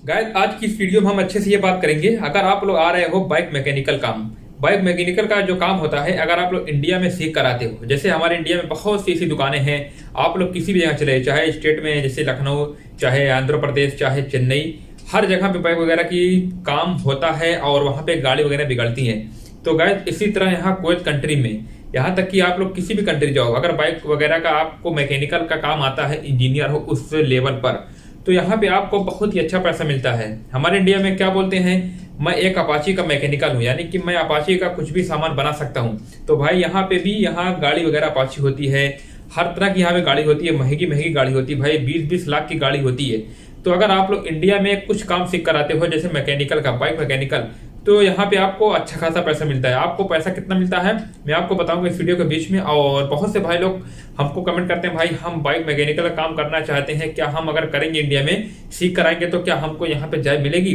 Guys आज की इस वीडियो में हम अच्छे से ये बात करेंगे। अगर आप लोग आ रहे हो बाइक मैकेनिकल काम, बाइक मैकेनिकल का जो काम होता है, अगर आप लोग इंडिया में सीख कर आते हो, जैसे हमारे इंडिया में बहुत सी ऐसी दुकानें हैं। आप लोग किसी भी जगह चले, चाहे स्टेट में जैसे लखनऊ, चाहे आंध्र प्रदेश, चाहे चेन्नई, हर जगह पे बाइक वगैरह की काम होता है और वहाँ पे गाड़ी वगैरह बिगड़ती हैं। तो गाइस इसी तरह यहाँ कुवैत कंट्री में, यहाँ तक कि आप लोग किसी भी कंट्री जाओ, अगर बाइक वगैरह का आपको मैकेनिकल का काम आता है, इंजीनियर हो उस लेवल पर, तो यहाँ पे आपको बहुत ही अच्छा पैसा मिलता है। हमारे इंडिया में क्या बोलते हैं, मैं एक अपाची का मैकेनिकल हूँ, यानी कि मैं अपाची का कुछ भी सामान बना सकता हूँ। तो भाई यहाँ पे भी यहाँ गाड़ी वगैरह अपाची होती है, हर तरह की यहाँ पे गाड़ी होती है, महंगी महंगी गाड़ी होती है भाई, 20-20 लाख की गाड़ी होती है। तो अगर आप लोग इंडिया में कुछ काम सीख कर आते हो, जैसे मैकेनिकल का, बाइक मैकेनिकल, तो यहाँ पे आपको अच्छा खासा पैसा मिलता है। आपको पैसा कितना मिलता है मैं आपको बताऊंगा इस वीडियो के बीच में। और बहुत से भाई लोग हमको कमेंट करते हैं, भाई हम बाइक मैकेनिकल का काम करना चाहते हैं, क्या हम अगर करेंगे इंडिया में, सीख कर आएंगे तो क्या हमको यहाँ पे जॉब मिलेगी?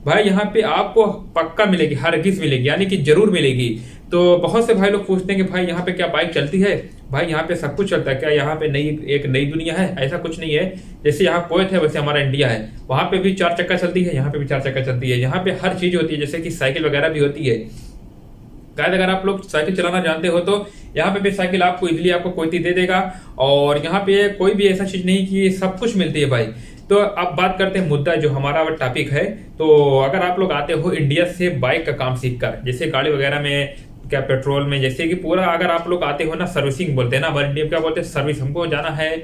भाई यहाँ पे आपको पक्का मिलेगी, हरगिज मिलेगी, यानी कि जरूर मिलेगी। तो बहुत से भाई लोग पूछते हैं कि भाई यहाँ पे क्या बाइक चलती है? भाई यहाँ पे सब कुछ चलता है। क्या यहाँ पे एक नई दुनिया है? ऐसा कुछ नहीं है। जैसे यहाँ कुवैत है वैसे हमारा इंडिया है, वहां पे भी 4 चक्का चलती है, यहाँ पे भी 4 चक्का चलती है। यहाँ पे हर चीज होती है, जैसे कि साइकिल वगैरह भी होती है। शायद अगर आप लोग साइकिल चलाना जानते हो तो यहाँ पे भी साइकिल आपको इजीली आपको कोई दे देगा। और यहाँ पे कोई भी ऐसा चीज नहीं कि सब कुछ मिलती है भाई। तो अब बात करते हैं मुद्दा जो हमारा टॉपिक है। तो अगर आप लोग आते हो इंडिया से बाइक का काम सीख कर, जैसे गाड़ी वगैरह में, क्या पेट्रोल में, जैसे कि पूरा अगर आप लोग आते हो ना, सर्विसिंग बोलते हैं ना हमारे इंडिया में, क्या बोलते हैं, सर्विस, हमको जाना है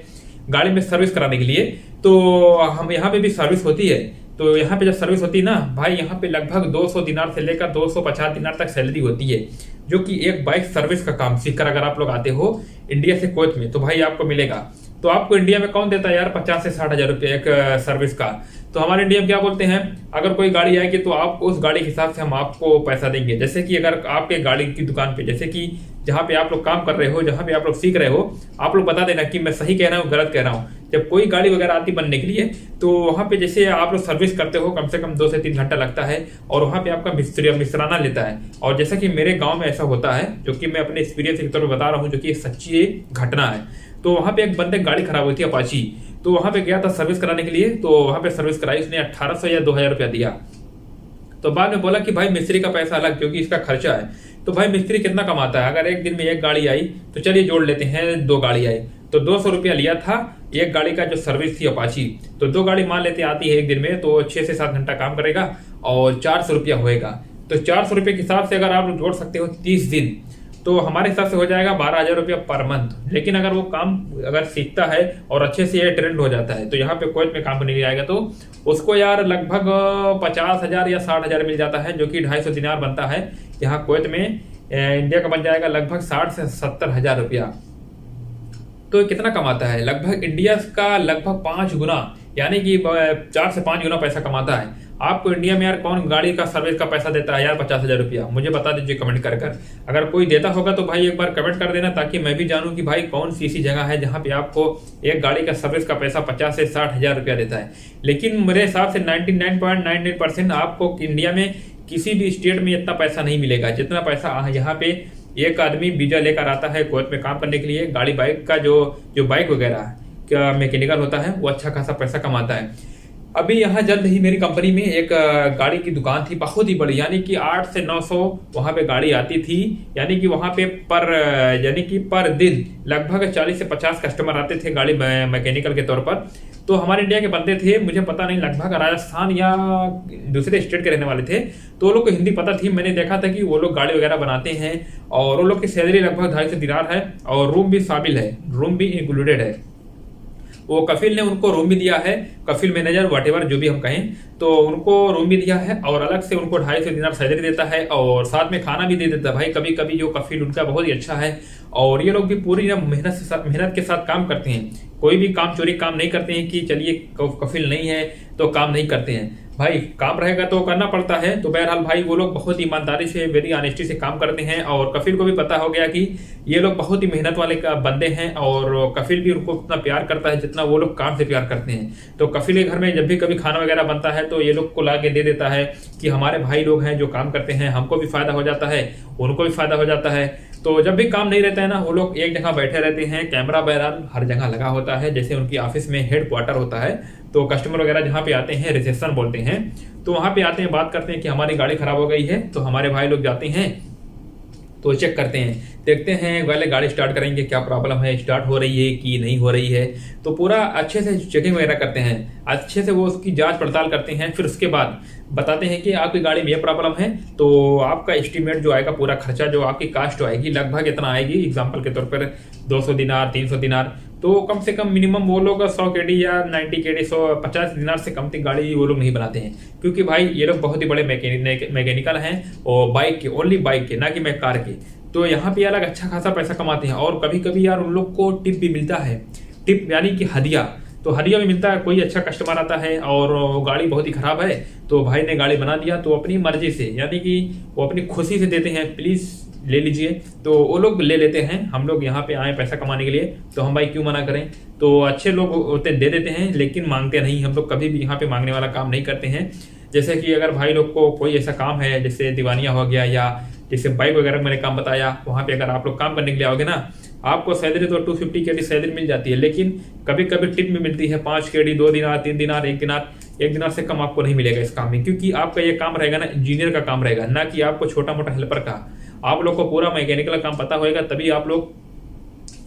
गाड़ी में सर्विस कराने के लिए। तो हम यहाँ पे भी सर्विस होती है। तो यहाँ पे जब सर्विस होती है ना भाई, यहाँ पे लगभग 200 दिनार से लेकर 250 दिनार तक सैलरी होती है, जो कि एक बाइक सर्विस का काम सीखकर अगर आप लोग आते हो इंडिया से कुवैत में, तो भाई आपको मिलेगा। तो आपको इंडिया में कौन देता है यार 50 से 60 हजार रुपये एक सर्विस का? तो हमारे इंडिया में क्या बोलते हैं, अगर कोई गाड़ी आएगी तो आपको उस गाड़ी के हिसाब से हम आपको पैसा देंगे। जैसे कि अगर आपके गाड़ी की दुकान पे, जैसे कि जहाँ पे आप लोग काम कर रहे हो, जहाँ पे आप लोग सीख रहे हो, आप लोग बता देना कि मैं सही कह रहा हूँ गलत कह रहा हूँ। जब कोई गाड़ी वगैरह आती बनने के लिए, तो वहाँ पे जैसे आप लोग सर्विस करते हो, कम से कम 2 से 3 घंटा लगता है, और वहाँ पे आपका मिस्त्री मिस्त्राना लेता है। और जैसा कि मेरे गाँव में ऐसा होता है, जो कि मैं अपने एक्सपीरियंस के तौर पर बता रहा हूँ, जो कि सच्ची घटना है। तो वहाँ पे एक बंदे की गाड़ी खराब हुई थी अपाची, तो वहाँ पे गया था सर्विस कराने के लिए। तो वहाँ पे सर्विस कराई, उसने 1800 या 2000 रुपया दिया। तो बाद में बोला कि भाई मिस्त्री का पैसा अलग, क्योंकि इसका खर्चा है। तो भाई मिस्त्री कितना कमाता है? अगर एक दिन में एक गाड़ी आई तो चलिए जोड़ लेते हैं 2 गाड़ी आई, तो 200 रुपया लिया था एक गाड़ी का जो सर्विस थी अपाची। तो 2 गाड़ी मान लेते आती है एक दिन में, तो 6 से 7 घंटा काम करेगा और 400 रुपया होएगा। तो 400 रुपये के हिसाब से अगर आप जोड़ सकते हो 30 दिन, तो हमारे हिसाब से हो जाएगा 12,000 रुपया पर मंथ। लेकिन अगर वो काम अगर सीखता है और अच्छे से ये ट्रेंड हो जाता है, तो यहाँ पे कुवैत में काम करने के लिए आएगा, तो उसको यार लगभग 50,000 या 60,000 मिल जाता है, जो कि 250 दिनार बनता है यहाँ कुवैत में। इंडिया का बन जाएगा लगभग 60 से 70 हजार रुपया। तो कितना कमाता है? लगभग इंडिया का लगभग 5 गुना, यानी कि 4 से 5 गुना पैसा कमाता है। आपको इंडिया में यार कौन गाड़ी का सर्विस का पैसा देता है यार 50,000 रुपया? मुझे बता दीजिए कमेंट कर कर। अगर कोई देता होगा तो भाई एक बार कमेंट कर देना, ताकि मैं भी जानूं कि भाई कौन सी ऐसी जगह है जहां पे आपको एक गाड़ी का सर्विस का पैसा 50 से 60 हजार रुपया देता है। लेकिन मेरे हिसाब से 99.99% आपको इंडिया में किसी भी स्टेट में इतना पैसा नहीं मिलेगा, जितना पैसा यहाँ पे एक आदमी वीजा लेकर आता है कुवैत में काम करने के लिए। गाड़ी बाइक का जो बाइक वगैरह का मैकेनिकल होता है, वो अच्छा खासा पैसा कमाता है। अभी यहाँ जल्द ही मेरी कंपनी में एक गाड़ी की दुकान थी, बहुत ही बड़ी, यानी कि 8 से 900 वहाँ पे गाड़ी आती थी। यानी कि वहाँ पे पर दिन लगभग 40 से 50 कस्टमर आते थे गाड़ी मैकेनिकल के तौर पर। तो हमारे इंडिया के बंदे थे, मुझे पता नहीं, लगभग राजस्थान या दूसरे स्टेट के रहने वाले थे। तो वो लोग को हिंदी पता थी। मैंने देखा था कि वो लोग गाड़ी वगैरह बनाते हैं, और वो लोग की सैलरी लगभग 250 दिनार है, और रूम भी शामिल है, रूम भी इंक्लूडेड है। वो कफिल ने उनको रूम भी दिया है, कफिल मैनेजर वॉटेवर जो भी हम कहें, तो उनको रूम भी दिया है, और अलग से उनको 250 दिनार सैलरी देता है, और साथ में खाना भी दे देता है। भाई कभी कभी जो कफिल उनका बहुत ही अच्छा है, और ये लोग भी पूरी मेहनत के साथ काम करते हैं। कोई भी काम चोरी काम नहीं करते हैं कि चलिए कफिल नहीं है तो काम नहीं करते हैं। भाई काम रहेगा तो करना पड़ता है। तो बहरहाल भाई वो लोग बहुत ईमानदारी से, वेरी ऑनेस्टी से काम करते हैं, और कफिल को भी पता हो गया कि ये लोग बहुत ही मेहनत वाले बंदे हैं, और कफिल भी उनको उतना प्यार करता है जितना वो लोग काम से प्यार करते हैं। तो कफिल के घर में जब भी कभी खाना वगैरह बनता है तो ये लोग को ला के दे देता है कि हमारे भाई लोग हैं जो काम करते हैं, हमको भी फायदा हो जाता है, उनको भी फायदा हो जाता है। तो जब भी काम नहीं रहता है ना, वो लोग एक जगह बैठे रहते हैं। कैमरा बहरहाल हर जगह लगा होता है, जैसे उनकी ऑफिस में हेड क्वार्टर होता है, तो तो कस्टमर वगैरह जहाँ पे आते हैं, रिसेप्शन बोलते हैं, तो वहाँ पे आते हैं, बात करते हैं कि हमारी गाड़ी खराब हो गई है। तो हमारे भाई लोग जाते हैं तो चेक करते हैं, देखते हैं, पहले गाड़ी स्टार्ट करेंगे, क्या प्रॉब्लम है, स्टार्ट हो रही है कि नहीं हो रही है। तो पूरा अच्छे से चेकिंग वगैरह करते हैं, अच्छे से वो उसकी जांच पड़ताल करते हैं। फिर उसके बाद बताते हैं कि आपकी गाड़ी में ये प्रॉब्लम है, तो आपका एस्टीमेट जो आएगा, पूरा खर्चा जो आपकी कास्ट आएगी लगभग इतना आएगी। एग्जाम्पल के तौर पर 200 दिनार, 300 दिनार, तो कम से कम मिनिमम वो लोग 100 केडी या 90 केडी, 150 दिनार से कम तक गाड़ी वो लोग नहीं बनाते हैं, क्योंकि भाई ये लोग बहुत ही बड़े मैकेनिकल हैं, और बाइक के, ओनली बाइक के, ना कि मैं कार के। तो यहाँ पे अलग अच्छा खासा पैसा कमाते हैं। और कभी कभी यार उन लोग को टिप भी मिलता है, टिप यानी कि हदिया, तो हदिया भी मिलता है। कोई अच्छा कस्टमर आता है और गाड़ी बहुत ही खराब है, तो भाई ने गाड़ी बना दिया, तो अपनी मर्जी से, यानी कि वो अपनी खुशी से देते हैं, प्लीज ले लीजिए, तो वो लोग ले लेते हैं। हम लोग यहाँ पे आए पैसा कमाने के लिए, तो हम भाई क्यों मना करें। तो अच्छे लोग होते दे देते हैं, लेकिन मांगते नहीं। हम लोग कभी भी यहाँ पे मांगने वाला काम नहीं करते हैं। जैसे कि अगर भाई लोग को कोई ऐसा काम है, जैसे दीवानिया हो गया, या जैसे बाइक वगैरह मैंने काम बताया, वहाँ पे अगर आप लोग काम करने के लिए आओगे ना, आपको सैलरी तो 250 केडी सैलरी मिल जाती है, लेकिन कभी कभी टिप भी मिलती है 5 केडी, 2 दिनार, 3 दिनार, 1 दिनार। 1 दिनार से कम आपको नहीं मिलेगा इस काम में, क्योंकि आपका ये काम रहेगा ना, इंजीनियर का काम रहेगा, ना कि आपको छोटा मोटा हेल्पर का। आप लोग को पूरा मैकेनिकल काम पता होएगा, तभी आप लोग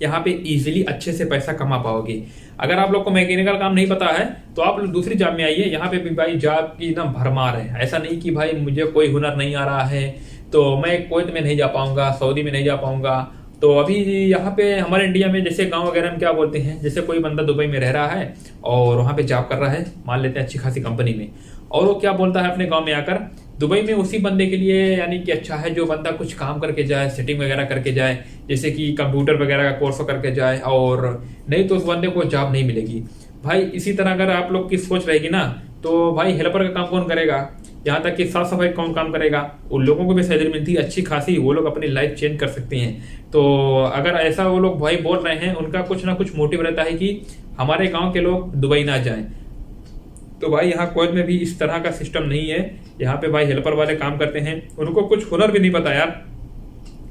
यहाँ पे इजीली अच्छे से पैसा कमा पाओगे। अगर आप लोग को मैकेनिकल काम नहीं पता है, तो आप लोग दूसरी जॉब में आइए। यहाँ पे भी भाई जॉब की ना भरमार है। ऐसा नहीं कि भाई मुझे कोई हुनर नहीं आ रहा है तो मैं कुवैत में नहीं जा पाऊंगा, सऊदी में नहीं जा पाऊंगा। तो अभी यहाँ पे हमारे इंडिया में जैसे गांव वगैरह में क्या बोलते हैं, जैसे कोई बंदा दुबई में रह रहा है और वहाँ पे जॉब कर रहा है, मान लेते हैं अच्छी खासी कंपनी में, और वो क्या बोलता है अपने गांव में आकर, दुबई में उसी बंदे के लिए यानी कि अच्छा है जो बंदा कुछ काम करके जाए, सेटिंग वगैरह करके जाए, जैसे कि कंप्यूटर वगैरह का कोर्स करके जाए, और नहीं तो उस बंदे को जॉब नहीं मिलेगी। भाई इसी तरह अगर आप लोग की सोच रहेगी ना, तो भाई हेल्पर का काम कौन करेगा, यहाँ तक कि साफ सफाई कौन काम करेगा। उन लोगों को भी सैलरी मिलती है अच्छी खासी, वो लोग अपनी लाइफ चेंज कर सकते हैं। तो अगर ऐसा वो लोग भाई बोल रहे हैं, उनका कुछ ना कुछ मोटिव रहता है कि हमारे गांव के लोग दुबई ना जाएं। तो भाई यहाँ कुवैत में भी इस तरह का सिस्टम नहीं है। यहाँ पे भाई हेल्पर वाले काम करते हैं, उनको कुछ हुनर भी नहीं पता यार।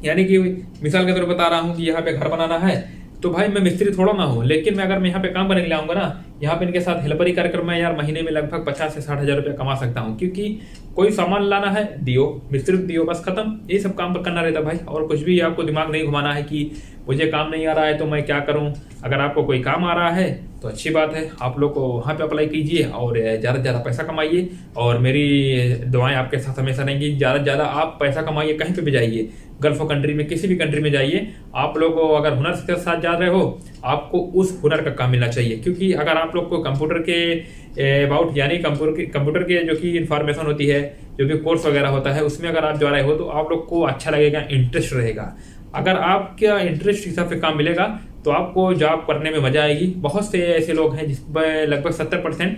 यानी कि मिसाल के तौर पर बता रहा हूँ कि यहाँ पे घर बनाना है, तो भाई मैं मिस्त्री थोड़ा ना हूँ, लेकिन मैं अगर मैं यहाँ पे काम करने के लिए आऊंगा ना, यहाँ पे इनके साथ हेल्परी कार्यक्रम में यार महीने में लगभग 50 से 60 हजार रुपया कमा सकता हूँ। क्योंकि कोई सामान लाना है, दियो, मिस्त्री दियो, बस खत्म। ये सब काम करना रहता है भाई, और कुछ भी आपको दिमाग नहीं घुमाना है कि मुझे काम नहीं आ रहा है तो मैं क्या करूँ। अगर आपको कोई काम आ रहा है तो अच्छी बात है, आप लोग को वहाँ पे अप्लाई कीजिए और ज़्यादा से ज़्यादा पैसा कमाइए। और मेरी दुआएं आपके साथ हमेशा रहेंगी। ज़्यादा से ज़्यादा आप पैसा कमाइए, कहीं पे भी जाइए, गल्फ कंट्री में, किसी भी कंट्री में जाइए। आप लोग अगर हुनर के साथ जा रहे हो, आपको उस हुनर का काम मिलना चाहिए। क्योंकि अगर आप लोग को कंप्यूटर के अबाउट, यानी कंप्यूटर के जो कि इंफॉर्मेशन होती है, जो भी कोर्स वगैरह होता है, उसमें अगर आप जा रहे हो तो आप लोग को अच्छा लगेगा, इंटरेस्ट रहेगा। अगर आपका इंटरेस्ट हिसाब से काम मिलेगा तो आपको जॉब करने में मजा आएगी। बहुत से ऐसे लोग हैं जिसमें लगभग 70%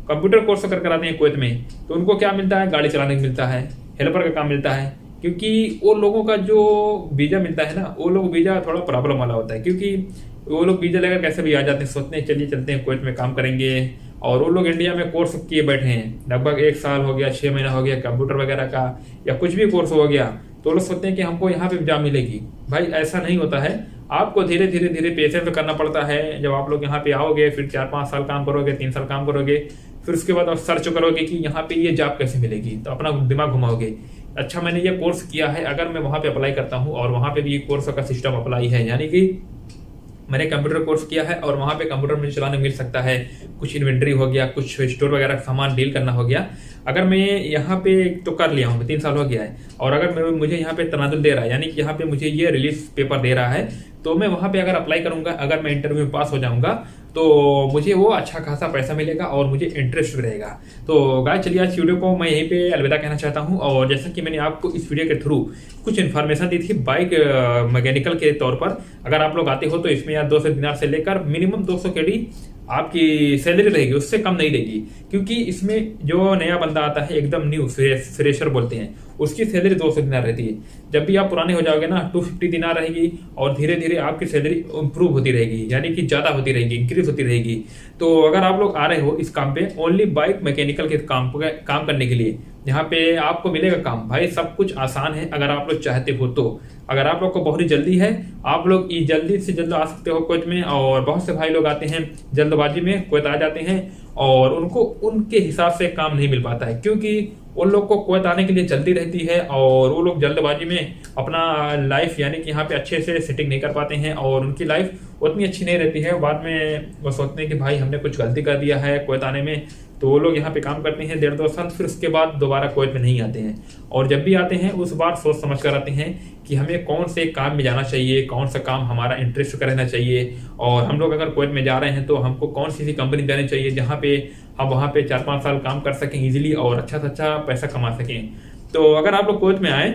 कंप्यूटर कोर्स कर आते हैं कुवैत में, तो उनको क्या मिलता है, गाड़ी चलाने को मिलता है, हेल्पर का काम मिलता है। क्योंकि वो लोगों का जो वीज़ा मिलता है ना, वो लोग वीज़ा थोड़ा प्रॉब्लम वाला होता है, क्योंकि वो लोग वीज़ा लेकर कैसे भी आ जाते हैं, सोचते हैं चलिए चलते हैं कुवैत में काम करेंगे। और वो लोग इंडिया में कोर्स किए बैठे हैं, लगभग 1 साल हो गया, 6 महीना हो गया, कंप्यूटर वगैरह का या कुछ भी कोर्स हो गया, तो लोग सोचते हैं कि हमको यहाँ पे जॉब मिलेगी। भाई ऐसा नहीं होता है, आपको धीरे धीरे धीरे पेशेंस करना पड़ता है। जब आप लोग यहाँ पे आओगे, फिर 4-5 साल काम करोगे, 3 साल काम करोगे, फिर उसके बाद आप सर्च करोगे कि यहाँ पे ये जॉब कैसे मिलेगी, तो अपना दिमाग घुमाओगे, अच्छा मैंने ये कोर्स किया है, अगर मैं वहाँ पे अप्लाई करता हूँ और वहाँ पे भी कोर्स का सिस्टम अप्लाई है, यानी कि मैंने कंप्यूटर कोर्स किया है और वहाँ पे कंप्यूटर मुझे चलाने मिल सकता है, कुछ इन्वेंट्री हो गया, कुछ स्टोर वगैरह सामान डील करना हो गया। अगर मैं यहाँ पे तो कर लिया हूँ, 3 साल हो गया है, और अगर मुझे यहाँ पे तनाजुल दे रहा है, यानी कि यहाँ पे मुझे ये रिलीज पेपर दे रहा है, तो मैं वहाँ पे अगर अप्लाई करूँगा, अगर मैं इंटरव्यू में पास हो जाऊँगा, तो मुझे वो अच्छा खासा पैसा मिलेगा और मुझे इंटरेस्ट भी रहेगा। तो गाइस चलिए आज वीडियो को मैं यहीं पे अलविदा कहना चाहता हूँ। और जैसा कि मैंने आपको इस वीडियो के थ्रू कुछ इन्फॉर्मेशन दी थी बाइक मैकेनिकल के तौर पर, अगर आप लोग आते हो तो इसमें यार 200 दिनार से लेकर मिनिमम 200 केडी आपकी सैलरी रहेगी, उससे कम नहीं रहेगी। क्योंकि इसमें जो नया बंदा आता है, एकदम न्यू फ्रेशर बोलते हैं, उसकी सैलरी 200 दिनार रहती है। जब भी आप पुराने हो जाओगे ना, 250 दिनार रहेगी, और धीरे धीरे आपकी सैलरी इंप्रूव होती रहेगी, यानी कि ज़्यादा होती रहेगी, इंक्रीज होती रहेगी। तो अगर आप लोग आ रहे हो इस काम पे, ओनली बाइक मैकेनिकल के काम करने के लिए, यहाँ पे आपको मिलेगा काम। भाई सब कुछ आसान है अगर आप लोग चाहते हो तो। अगर आप लोग को बहुत ही जल्दी है, आप लोग जल्दी से जल्द आ सकते हो कुवैत में। और बहुत से भाई लोग आते हैं जल्दबाजी में, कुवैत आ जाते हैं और उनको उनके हिसाब से काम नहीं मिल पाता है, क्योंकि उन लोग को कुवैत आने के लिए जल्दी रहती है और वो लोग जल्दबाजी में अपना लाइफ यानी कि यहाँ पे अच्छे से सेटिंग नहीं कर पाते हैं और उनकी लाइफ उतनी अच्छी नहीं रहती है। बाद में वो सोचते हैं कि भाई हमने कुछ गलती कर दिया है कुवैत आने में, तो वो लोग यहाँ पे काम करते हैं 1.5-2 साल, फिर उसके बाद दोबारा कुवैत में नहीं आते हैं। और जब भी आते हैं उस बार सोच समझ कर आते हैं कि हमें कौन से काम में जाना चाहिए, कौन सा काम हमारा इंटरेस्ट का रहना चाहिए, और हम लोग अगर कुवैत में जा रहे हैं तो हमको कौन सी कंपनी जानी चाहिए जहाँ पे हम वहाँ पे 4-5 साल काम कर सकें इजीली और अच्छा से अच्छा पैसा कमा सकें। तो अगर आप लोग कुवैत में आए,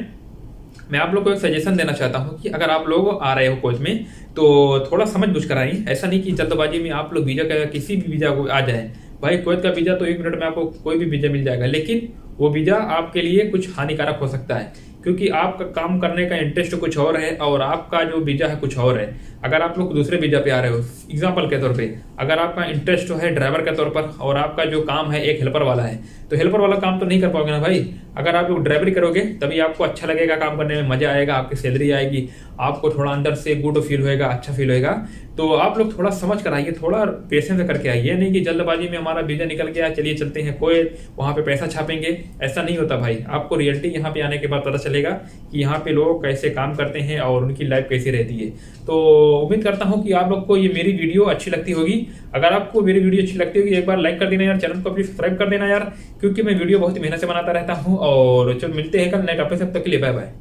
मैं आप लोग को एक सजेशन देना चाहता हूँ कि अगर आप लोग आ रहे हो कुवैत में तो थोड़ा समझ बूझ कर आइए। ऐसा नहीं कि जल्दबाजी में आप लोग वीज़ा का किसी भी वीज़ा को आ जाए। भाई कुवैत का वीज़ा तो 1 मिनट में आपको कोई भी वीज़ा मिल जाएगा, लेकिन वो वीज़ा आपके लिए कुछ हानिकारक हो सकता है, क्योंकि आपका काम करने का इंटरेस्ट कुछ और है और आपका जो वीज़ा है कुछ और है। अगर आप लोग दूसरे वीज़ा पे आ रहे हो, एग्जाम्पल के तौर पे अगर आपका इंटरेस्ट है ड्राइवर के तौर पर और आपका जो काम है एक हेल्पर वाला है, तो हेल्पर वाला काम तो नहीं कर पाओगे ना भाई। अगर आप लोग ड्राइवरी करोगे तभी आपको अच्छा लगेगा, काम करने में मजा आएगा, आपकी सैलरी आएगी, आपको थोड़ा अंदर से गुड फील होएगा, अच्छा फील होएगा। तो आप लोग थोड़ा समझ कर आइए, थोड़ा पेशेंस करके आइए, नहीं कि जल्दबाजी में हमारा वीज़ा निकल गया चलिए चलते हैं कोई वहाँ पे पैसा छापेंगे। ऐसा नहीं होता भाई। आपको रियलिटी यहाँ पे आने के बाद पता चलेगा कि यहाँ पे लोग कैसे काम करते हैं और उनकी लाइफ कैसी रहती है। तो उम्मीद करता हूँ कि आप लोग को ये मेरी वीडियो अच्छी लगती होगी। अगर आपको मेरी वीडियो अच्छी लगती होगी एक बार लाइक कर देना यार, चैनल को प्लीज सब्सक्राइब कर देना यार, क्योंकि मैं वीडियो बहुत ही मेहनत से बनाता रहता हूँ। और चलो मिलते हैं कल नए टॉपिक से, तब तक के लिए बाय बाय।